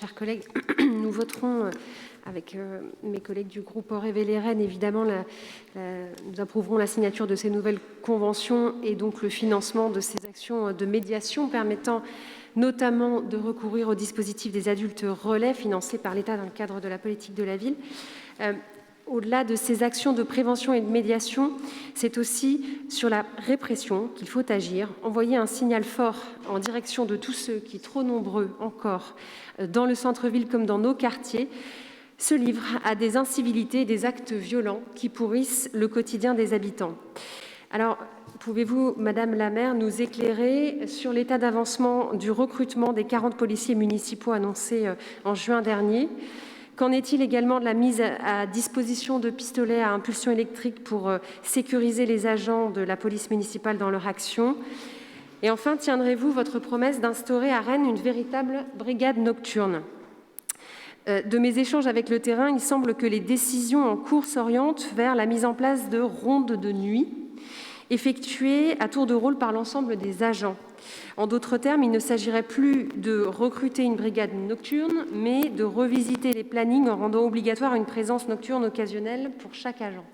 chers collègues. Nous voterons avec mes collègues du groupe Révéler les Rennes, évidemment, nous approuverons la signature de ces nouvelles conventions et donc le financement de ces actions de médiation permettant notamment de recourir au dispositif des adultes relais financés par l'État dans le cadre de la politique de la ville. Au-delà de ces actions de prévention et de médiation, c'est aussi sur la répression qu'il faut agir, envoyer un signal fort en direction de tous ceux qui, trop nombreux encore, dans le centre-ville comme dans nos quartiers, se livrent à des incivilités et des actes violents qui pourrissent le quotidien des habitants. Alors, pouvez-vous, Madame la maire, nous éclairer sur l'état d'avancement du recrutement des 40 policiers municipaux annoncés en juin dernier ? Qu'en est-il également de la mise à disposition de pistolets à impulsion électrique pour sécuriser les agents de la police municipale dans leur action ? Et enfin, tiendrez-vous votre promesse d'instaurer à Rennes une véritable brigade nocturne ? De mes échanges avec le terrain, il semble que les décisions en cours s'orientent vers la mise en place de rondes de nuit, effectuées à tour de rôle par l'ensemble des agents. En d'autres termes, il ne s'agirait plus de recruter une brigade nocturne, mais de revisiter les plannings en rendant obligatoire une présence nocturne occasionnelle pour chaque agent.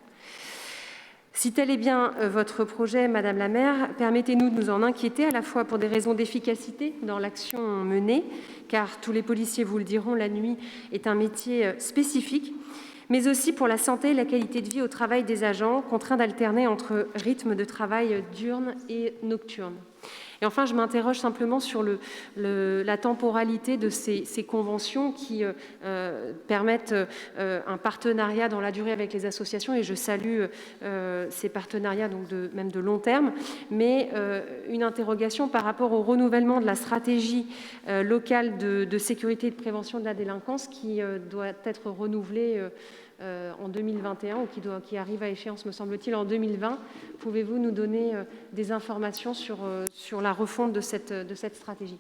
Si tel est bien votre projet, Madame la maire, permettez-nous de nous en inquiéter, à la fois pour des raisons d'efficacité dans l'action menée, car tous les policiers vous le diront, la nuit est un métier spécifique, mais aussi pour la santé et la qualité de vie au travail des agents, contraints d'alterner entre rythme de travail diurne et nocturne. Et enfin, je m'interroge simplement sur la temporalité de ces conventions qui permettent un partenariat dans la durée avec les associations, et je salue ces partenariats donc même de long terme, mais une interrogation par rapport au renouvellement de la stratégie locale de sécurité et de prévention de la délinquance qui doit être renouvelée en 2021 ou qui arrive à échéance, me semble-t-il, en 2020. Pouvez-vous nous donner des informations sur la refonte de cette stratégie ?